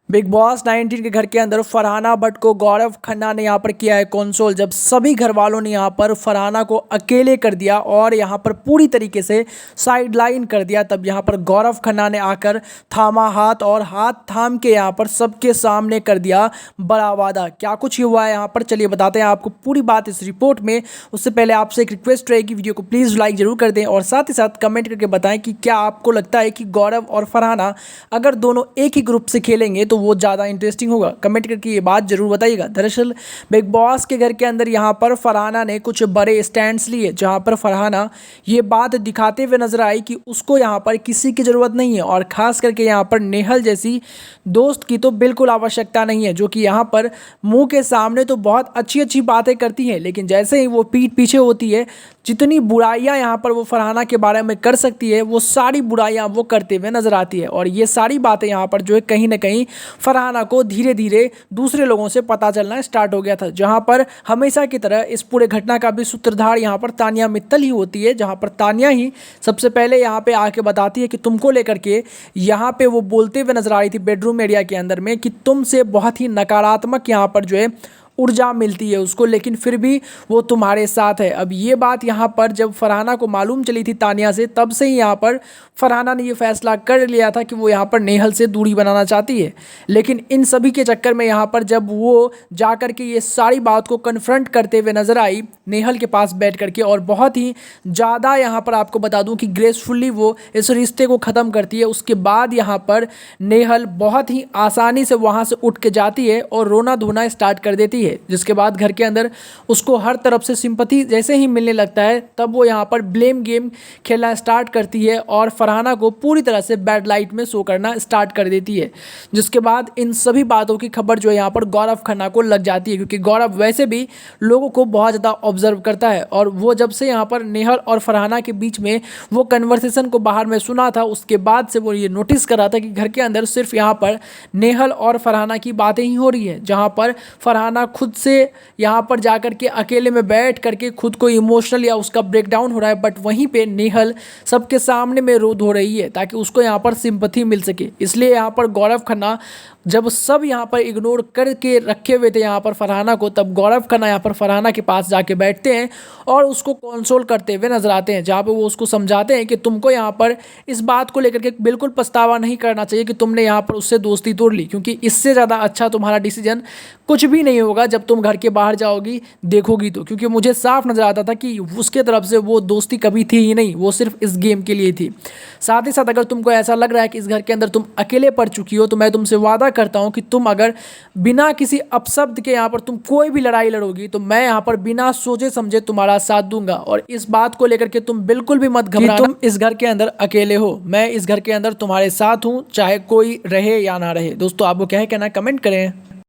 Big boss 19 के घर के अंदर फरहाना भट्ट को गौरव खन्ना ने यहाँ पर किया है कंसोल। जब सभी घर वालों ने यहाँ पर फरहाना को अकेले कर दिया और यहाँ पर पूरी तरीके से साइडलाइन कर दिया, तब यहाँ पर गौरव खन्ना ने आकर थामा हाथ और हाथ थाम के यहाँ पर सबके सामने कर दिया बड़ा वादा। क्या कुछ हुआ है यहाँ पर, चलिए बताते हैं आपको पूरी बात इस रिपोर्ट में। उससे पहले आपसे एक रिक्वेस्ट रहेगी, वीडियो को प्लीज़ लाइक जरूर कर दें और साथ ही साथ कमेंट करके बताएं कि क्या आपको लगता है कि गौरव और फरहाना अगर दोनों एक ही ग्रुप से खेलेंगे तो वो ज़्यादा इंटरेस्टिंग होगा। कमेंट करके ये बात जरूर बताइएगा। दरअसल बिग बॉस के घर के अंदर यहाँ पर फरहाना ने कुछ बड़े स्टैंड्स लिए, जहाँ पर फरहाना ये बात दिखाते हुए नजर आई कि उसको यहाँ पर किसी की ज़रूरत नहीं है और ख़ास करके यहाँ पर नेहल जैसी दोस्त की तो बिल्कुल आवश्यकता नहीं है, जो कि यहाँ पर मुंह के सामने तो बहुत अच्छी अच्छी बातें करती है, लेकिन जैसे ही वो पीठ पीछे होती है, जितनी बुराइयां यहाँ पर वो फरहाना के बारे में कर सकती है, वो सारी बुराइयां वो करते हुए नजर आती है। और ये सारी बातें यहाँ पर जो है कहीं ना कहीं फरहाना को धीरे धीरे दूसरे लोगों से पता चलना स्टार्ट हो गया था, जहाँ पर हमेशा की तरह इस पूरे घटना का भी सूत्रधार यहाँ पर तानिया मित्तल ही होती है, जहाँ पर तानिया ही सबसे पहले यहाँ पे आके बताती है कि तुमको लेकर के यहाँ पे वो बोलते हुए नजर आ रही थी बेडरूम एरिया के अंदर में कि तुमसे बहुत ही नकारात्मक यहाँ पर जो है ऊर्जा मिलती है उसको, लेकिन फिर भी वो तुम्हारे साथ है। अब ये बात यहाँ पर जब फरहाना को मालूम चली थी तानिया से, तब से ही यहाँ पर फरहाना ने ये फैसला कर लिया था कि वो यहाँ पर नेहल से दूरी बनाना चाहती है। लेकिन इन सभी के चक्कर में यहाँ पर जब वो जा कर के ये सारी बात को कन्फ्रंट करते हुए नजर आई नेहल के पास बैठ करके, और बहुत ही ज़्यादा यहाँ पर आपको बता दूँ कि ग्रेसफुली वो इस रिश्ते को ख़त्म करती है। उसके बाद यहाँ पर नेहल बहुत ही आसानी से वहाँ से उठ के जाती है और रोना धोना स्टार्ट कर देती है, जिसके बाद घर के अंदर उसको हर तरफ से सिंपैथी जैसे ही मिलने लगता है, तब वो यहाँ पर ब्लेम गेम खेलना स्टार्ट करती है और फरहाना को पूरी तरह से बैड लाइट में शो करना स्टार्ट कर देती है। जिसके बाद इन सभी बातों की खबर जो है यहाँ पर गौरव खन्ना को लग जाती है, क्योंकि गौरव वैसे भी लोगों को बहुत ज़्यादा ऑब्जर्व करता है और वो जब से यहाँ पर नेहल और फरहाना के बीच में वो कन्वर्सेशन को बाहर में सुना था, उसके बाद से वो ये नोटिस कर रहा था कि घर के अंदर सिर्फ यहाँ पर नेहल और फरहाना की बातें ही हो रही है, जहाँ पर फरहाना खुद से यहाँ पर जाकर के अकेले में बैठ करके खुद को इमोशनल या उसका ब्रेकडाउन हो रहा है, बट वहीं पे नेहल सबके सामने में रो धो रही है ताकि उसको यहाँ पर सिंपैथी मिल सके। इसलिए यहाँ पर गौरव खन्ना जब सब यहाँ पर इग्नोर करके रखे हुए थे यहाँ पर फरहाना को, तब गौरव खन्ना यहाँ पर फरहाना के पास जाके बैठते हैं और उसको कंसोल करते हुए नजर आते हैं, जहाँ पे वो उसको समझाते हैं कि तुमको यहाँ पर इस बात को लेकर के बिल्कुल पछतावा नहीं करना चाहिए कि तुमने यहाँ पर उससे दोस्ती तोड़ ली, क्योंकि इससे ज़्यादा अच्छा तुम्हारा डिसीजन कुछ भी नहीं होगा जब तुम घर के बाहर जाओगी देखोगी तो, क्योंकि मुझे साफ नज़र आता था कि उसके तरफ से वो दोस्ती कभी थी ही नहीं, वो सिर्फ इस गेम के लिए थी। साथ ही साथ अगर तुमको ऐसा लग रहा है कि इस घर के अंदर तुम अकेले पड़ चुकी हो, तो मैं तुमसे वादा करता हूं कि तुम अगर बिना किसी अपशब्द के यहाँ पर तुम कोई भी लड़ाई लड़ोगी तो मैं यहाँ पर बिना सोचे समझे तुम्हारा साथ दूंगा। और इस बात को लेकर के तुम बिल्कुल भी मत घबराना, तुम इस घर के अंदर अकेले हो, मैं इस घर के अंदर तुम्हारे साथ हूँ, चाहे कोई रहे या ना रहे। दोस्तों आपको क्या है कहना, कमेंट करें।